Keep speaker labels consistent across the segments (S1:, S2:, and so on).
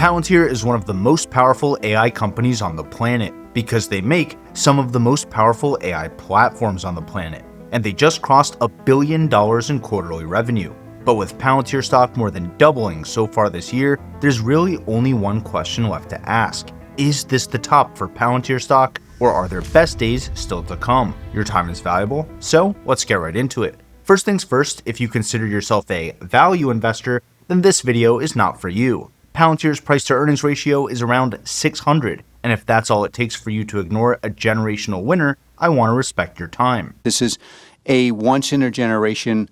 S1: Palantir is one of the most powerful AI companies on the planet because they make some of the most powerful AI platforms on the planet, and they just crossed $1 billion in quarterly revenue. But with Palantir stock more than doubling so far this year, there's really only one question left to ask. Is this the top for Palantir stock, or are their best days still to come? Your time is valuable, so let's get right into it. First things first, if you consider yourself a value investor, then this video is not for you. Palantir's price to earnings ratio is around 600, and if that's all it takes for you to ignore a generational winner, I want to respect your time.
S2: This is a once-in-a-generation,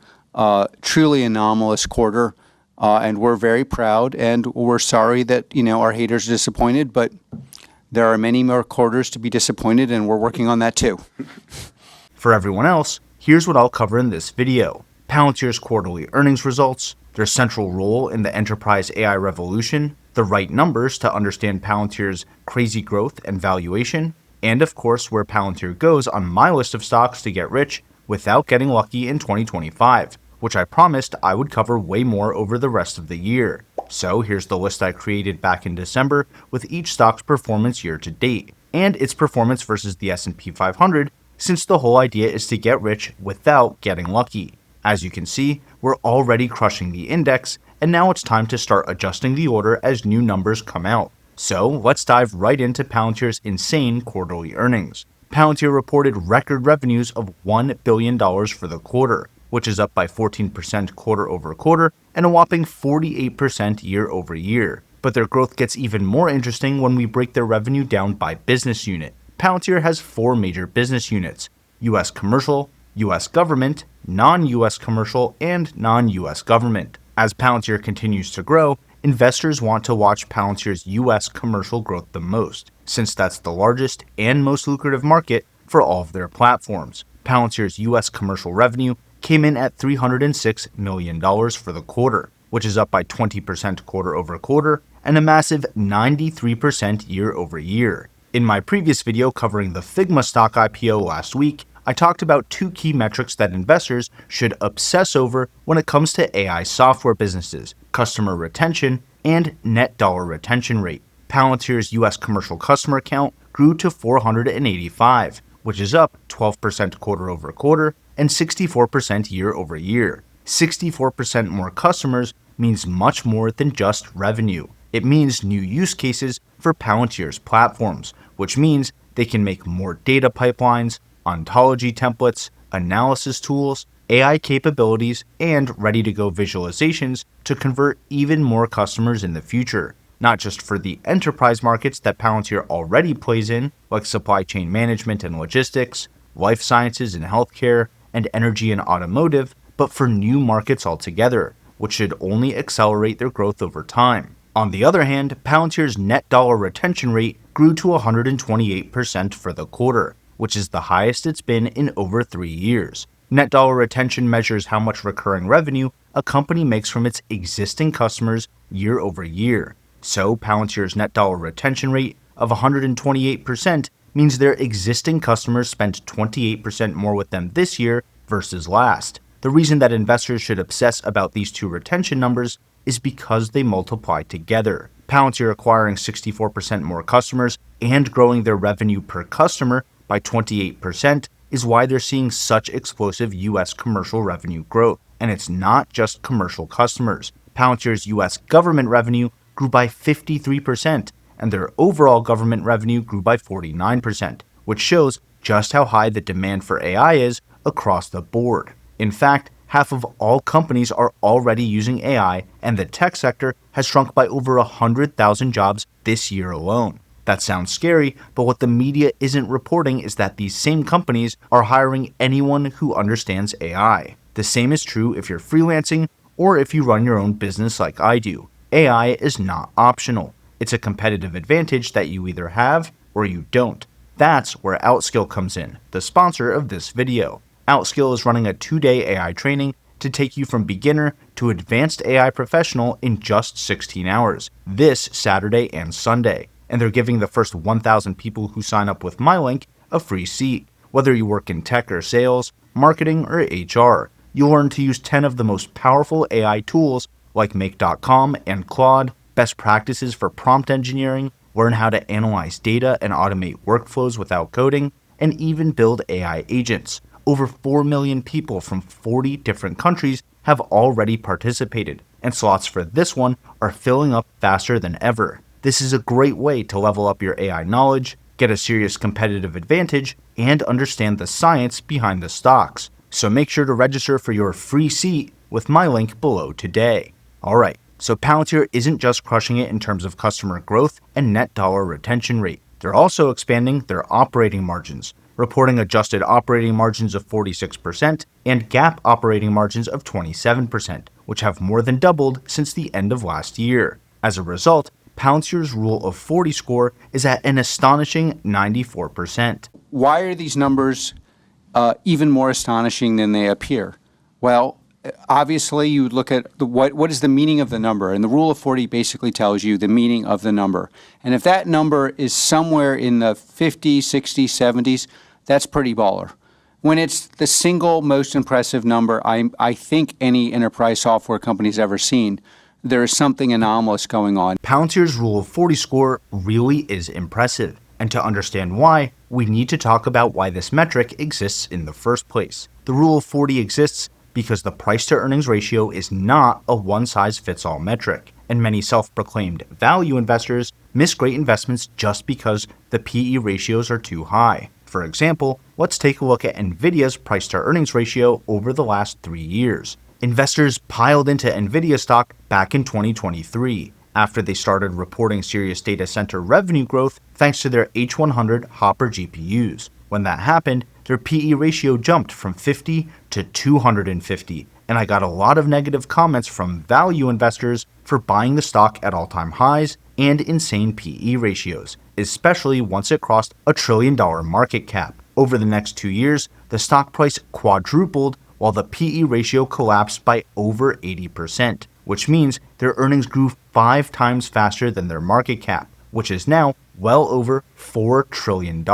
S2: truly anomalous quarter, and we're very proud, and we're sorry that our haters are disappointed, but there are many more quarters to be disappointed, and we're working on that too.
S1: For everyone else, here's what I'll cover in this video: Palantir's quarterly earnings results, their central role in the enterprise AI revolution, the right numbers to understand Palantir's crazy growth and valuation, and of course where Palantir goes on my list of stocks to get rich without getting lucky in 2025, which I promised I would cover way more over the rest of the year. So here's the list I created back in December with each stock's performance year to date, and its performance versus the S&P 500, since the whole idea is to get rich without getting lucky. As you can see, we're already crushing the index, and now it's time to start adjusting the order as new numbers come out. So let's dive right into Palantir's insane quarterly earnings. Palantir reported record revenues of $1 billion for the quarter, which is up by 14% quarter over quarter and a whopping 48% year over year. But their growth gets even more interesting when we break their revenue down by business unit. Palantir has 4 major business units: US commercial, US government, non-US commercial, and non-US government. As Palantir continues to grow, investors want to watch Palantir's US commercial growth the most, since that's the largest and most lucrative market for all of their platforms. Palantir's US commercial revenue came in at $306 million for the quarter, which is up by 20% quarter over quarter and a massive 93% year over year. In my previous video covering the Figma stock IPO last week, I talked about 2 key metrics that investors should obsess over when it comes to AI software businesses: customer retention and net dollar retention rate. Palantir's US commercial customer count grew to 485, which is up 12% quarter over quarter and 64% year over year. 64% more customers means much more than just revenue. It means new use cases for Palantir's platforms, which means they can make more data pipelines, ontology templates, analysis tools, AI capabilities, and ready-to-go visualizations to convert even more customers in the future, not just for the enterprise markets that Palantir already plays in, like supply chain management and logistics, life sciences and healthcare, and energy and automotive, but for new markets altogether, which should only accelerate their growth over time. On the other hand, Palantir's net dollar retention rate grew to 128% for the quarter, which is the highest it's been in over 3 years. Net dollar retention measures how much recurring revenue a company makes from its existing customers year over year. So Palantir's net dollar retention rate of 128% means their existing customers spent 28% more with them this year versus last. The reason that investors should obsess about these 2 retention numbers is because they multiply together. Palantir acquiring 64% more customers and growing their revenue per customer by 28% is why they're seeing such explosive US commercial revenue growth. And it's not just commercial customers. Palantir's US government revenue grew by 53%, and their overall government revenue grew by 49%, which shows just how high the demand for AI is across the board. In fact, half of all companies are already using AI, and the tech sector has shrunk by over 100,000 jobs this year alone. That sounds scary, but what the media isn't reporting is that these same companies are hiring anyone who understands AI. The same is true if you're freelancing or if you run your own business like I do. AI is not optional. It's a competitive advantage that you either have or you don't. That's where Outskill comes in, the sponsor of this video. Outskill is running a 2-day AI training to take you from beginner to advanced AI professional in just 16 hours, this Saturday and Sunday. And they're giving the first 1,000 people who sign up with my link a free seat. Whether you work in tech or sales, marketing or HR, you'll learn to use 10 of the most powerful AI tools like Make.com and Claude, best practices for prompt engineering, learn how to analyze data and automate workflows without coding, and even build AI agents. Over 4 million people from 40 different countries have already participated, and slots for this one are filling up faster than ever. This is a great way to level up your AI knowledge, get a serious competitive advantage, and understand the science behind the stocks. So make sure to register for your free seat with my link below today. Alright, so Palantir isn't just crushing it in terms of customer growth and net dollar retention rate. They're also expanding their operating margins, reporting adjusted operating margins of 46% and GAAP operating margins of 27%, which have more than doubled since the end of last year. As a result, Palantir's Rule of 40 score is at an astonishing 94%.
S2: Why are these numbers even more astonishing than they appear? Well, obviously, you would look at what is the meaning of the number, and the Rule of 40 basically tells you the meaning of the number. And if that number is somewhere in the 50s, 60s, 70s, that's pretty baller. When it's the single most impressive number I think any enterprise software company's ever seen, there is something anomalous going on.
S1: Palantir's Rule of 40 score really is impressive, and to understand why, we need to talk about why this metric exists in the first place. The Rule of 40 exists because the price-to-earnings ratio is not a one-size-fits-all metric, and many self-proclaimed value investors miss great investments just because the PE ratios are too high. For example, let's take a look at nvidia's price-to-earnings ratio over the last 3 years. Investors piled into nvidia stock back in 2023 after they started reporting serious data center revenue growth thanks to their H100 Hopper GPUs. When that happened, their PE ratio jumped from 50 to 250, and I got a lot of negative comments from value investors for buying the stock at all-time highs and insane PE ratios, especially once it crossed $1 trillion market cap. Over the next 2 years, the stock price quadrupled while the PE ratio collapsed by over 80%, which means their earnings grew 5 times faster than their market cap, which is now well over $4 trillion.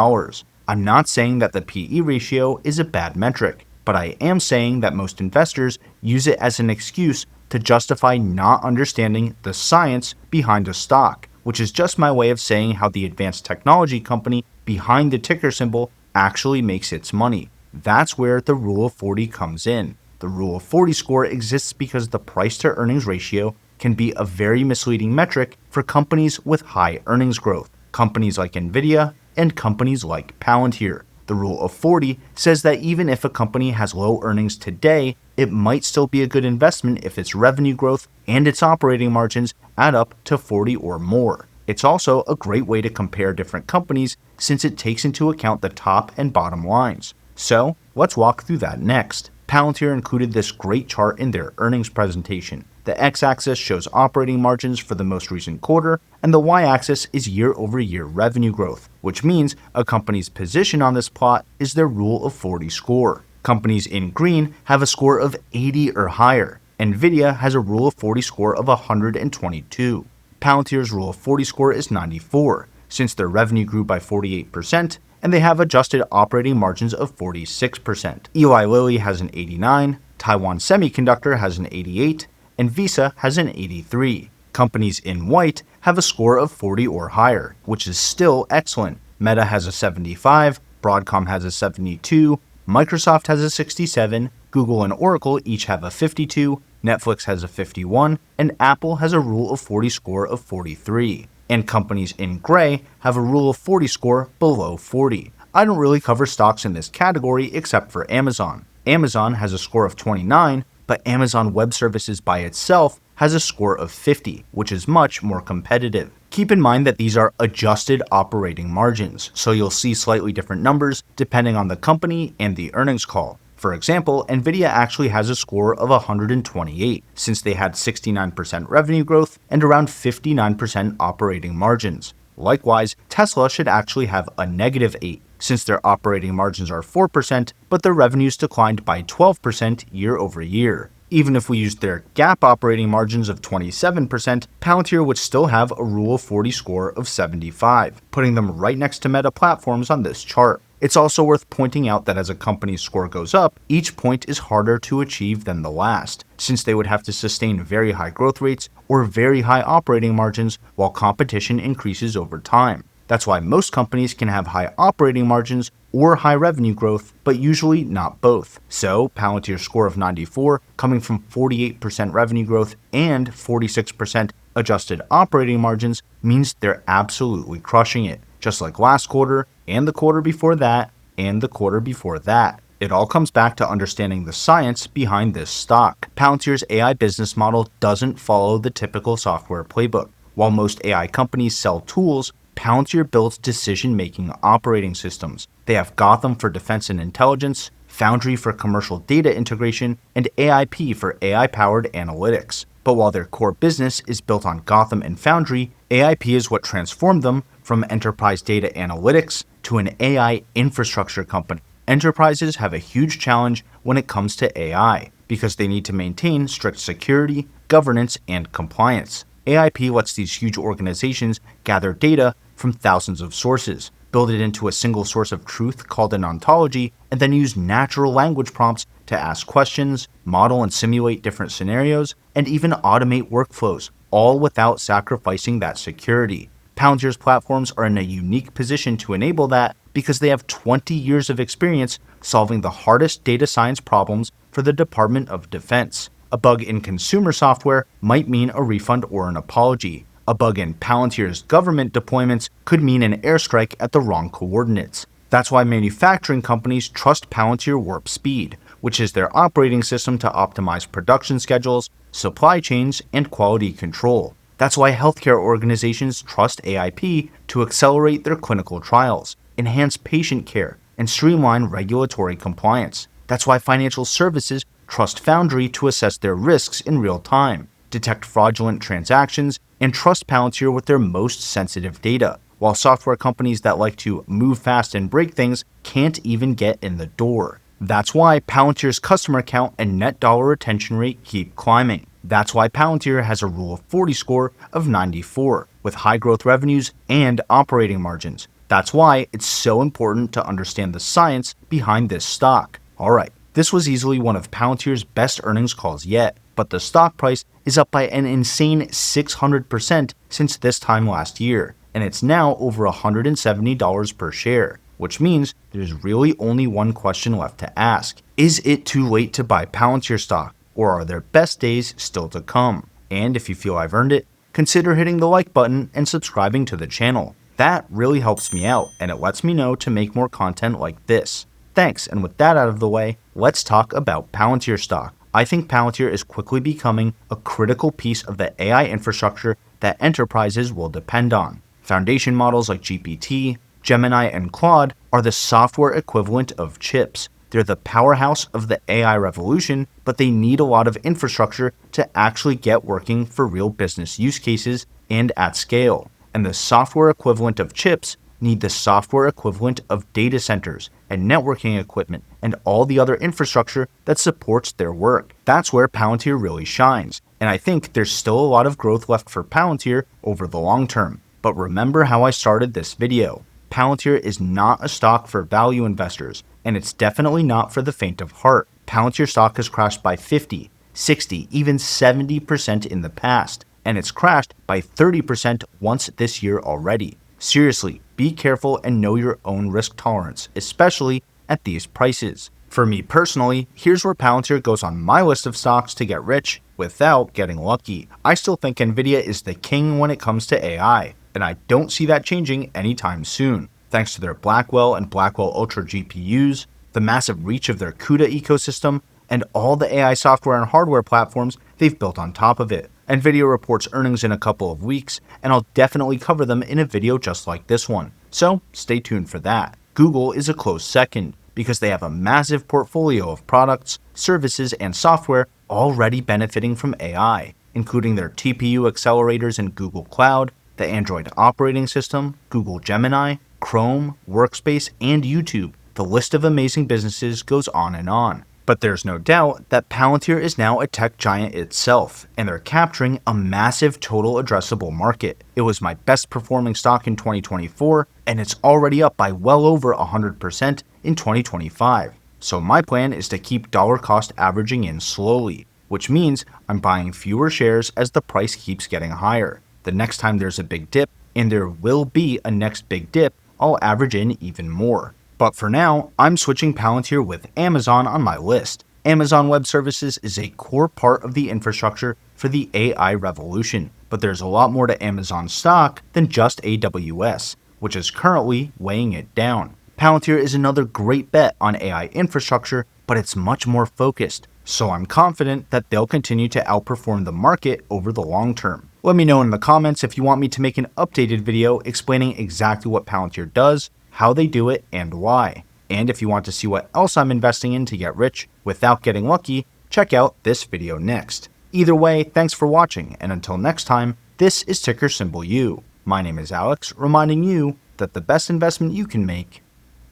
S1: I'm not saying that the PE ratio is a bad metric, but I am saying that most investors use it as an excuse to justify not understanding the science behind a stock, which is just my way of saying how the advanced technology company behind the ticker symbol actually makes its money. That's where the Rule of 40 comes in. The Rule of 40 score exists because the price-to-earnings ratio can be a very misleading metric for companies with high earnings growth, companies like nvidia and companies like Palantir. The Rule of 40 says that even if a company has low earnings today, it might still be a good investment if its revenue growth and its operating margins add up to 40 or more. It's also a great way to compare different companies since it takes into account the top and bottom lines. So, let's walk through that next. Palantir included this great chart in their earnings presentation. The x-axis shows operating margins for the most recent quarter, and the y-axis is year-over-year revenue growth, which means a company's position on this plot is their Rule of 40 score. Companies in green have a score of 80 or higher. nvidia has a Rule of 40 score of 122. Palantir's Rule of 40 score is 94, since their revenue grew by 48%, and they have adjusted operating margins of 46%. Eli Lilly has an 89, Taiwan Semiconductor has an 88, and Visa has an 83. Companies in white have a score of 40 or higher, which is still excellent. Meta has a 75, Broadcom has a 72, Microsoft has a 67, Google and Oracle each have a 52, Netflix has a 51, and Apple has a Rule of 40 score of 43. And companies in gray have a Rule of 40 score below 40. I don't really cover stocks in this category except for Amazon. Amazon has a score of 29, but Amazon Web Services by itself has a score of 50, which is much more competitive. Keep in mind that these are adjusted operating margins, so you'll see slightly different numbers depending on the company and the earnings call. For example, nvidia actually has a score of 128, since they had 69% revenue growth and around 59% operating margins. Likewise, Tesla should actually have a negative 8, since their operating margins are 4%, but their revenues declined by 12% year over year. Even if we used their GAAP operating margins of 27%, Palantir would still have a Rule of 40 score of 75, putting them right next to Meta Platforms on this chart. It's also worth pointing out that as a company's score goes up, each point is harder to achieve than the last, since they would have to sustain very high growth rates or very high operating margins while competition increases over time. That's why most companies can have high operating margins or high revenue growth, but usually not both. So, Palantir's score of 94, coming from 48% revenue growth and 46% adjusted operating margins, means they're absolutely crushing it, just like last quarter, and the quarter before that, and the quarter before that. It all comes back to understanding the science behind this stock. Palantir's AI business model doesn't follow the typical software playbook. While most AI companies sell tools, Palantir builds decision-making operating systems. They have Gotham for defense and intelligence, Foundry for commercial data integration, and AIP for AI-powered analytics. But while their core business is built on Gotham and Foundry, AIP is what transformed them from enterprise data analytics to an AI infrastructure company. Enterprises have a huge challenge when it comes to AI because they need to maintain strict security, governance, and compliance. AIP lets these huge organizations gather data from thousands of sources, build it into a single source of truth called an ontology, and then use natural language prompts to ask questions, model and simulate different scenarios, and even automate workflows, all without sacrificing that security. Palantir's platforms are in a unique position to enable that because they have 20 years of experience solving the hardest data science problems for the Department of Defense. A bug in consumer software might mean a refund or an apology. A bug in Palantir's government deployments could mean an airstrike at the wrong coordinates. That's why manufacturing companies trust Palantir Warp Speed, which is their operating system to optimize production schedules, supply chains, and quality control. That's why healthcare organizations trust AIP to accelerate their clinical trials, enhance patient care, and streamline regulatory compliance. That's why financial services trust Foundry to assess their risks in real time, detect fraudulent transactions, and trust Palantir with their most sensitive data, while software companies that like to move fast and break things can't even get in the door. That's why Palantir's customer count and net dollar retention rate keep climbing. That's why Palantir has a Rule of 40 score of 94, with high growth revenues and operating margins. That's why it's so important to understand the science behind this stock. Alright, this was easily one of Palantir's best earnings calls yet, but the stock price is up by an insane 600% since this time last year, and it's now over $170 per share, which means there's really only one question left to ask. Is it too late to buy Palantir stock, or are their best days still to come? And if you feel I've earned it, consider hitting the like button and subscribing to the channel. That really helps me out, and it lets me know to make more content like this. Thanks, and with that out of the way, let's talk about Palantir stock. I think Palantir is quickly becoming a critical piece of the AI infrastructure that enterprises will depend on. Foundation models like GPT, Gemini, and Claude are the software equivalent of chips. They're the powerhouse of the AI revolution, but they need a lot of infrastructure to actually get working for real business use cases and at scale. And the software equivalent of chips need the software equivalent of data centers and networking equipment and all the other infrastructure that supports their work. That's where Palantir really shines, and I think there's still a lot of growth left for Palantir over the long term. But remember how I started this video. Palantir is not a stock for value investors, and it's definitely not for the faint of heart. Palantir stock has crashed by 50, 60, even 70% in the past, and it's crashed by 30% once this year already. Seriously, be careful and know your own risk tolerance, especially at these prices. For me personally, here's where Palantir goes on my list of stocks to get rich without getting lucky. I still think nvidia is the king when it comes to AI, and I don't see that changing anytime soon, thanks to their Blackwell and Blackwell Ultra GPUs, the massive reach of their CUDA ecosystem, and all the AI software and hardware platforms they've built on top of it. nvidia reports earnings in a couple of weeks, and I'll definitely cover them in a video just like this one, so stay tuned for that. Google is a close second, because they have a massive portfolio of products, services, and software already benefiting from AI, including their TPU accelerators in Google Cloud, the Android operating system, Google Gemini, Chrome, Workspace, and YouTube. The list of amazing businesses goes on and on. But there's no doubt that Palantir is now a tech giant itself, and they're capturing a massive total addressable market. It was my best performing stock in 2024, and it's already up by well over 100% in 2025. So my plan is to keep dollar cost averaging in slowly, which means I'm buying fewer shares as the price keeps getting higher. The next time there's a big dip, and there will be a next big dip, I'll average in even more. But for now, I'm switching Palantir with Amazon on my list. Amazon Web Services is a core part of the infrastructure for the AI revolution, but there's a lot more to Amazon stock than just AWS, which is currently weighing it down. Palantir is another great bet on AI infrastructure, but it's much more focused, so I'm confident that they'll continue to outperform the market over the long term. Let me know in the comments if you want me to make an updated video explaining exactly what Palantir does, how they do it, and why. And if you want to see what else I'm investing in to get rich without getting lucky, check out this video next. Either way, thanks for watching, and until next time, this is ticker symbol U. My name is Alex, reminding you that the best investment you can make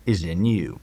S1: is in you.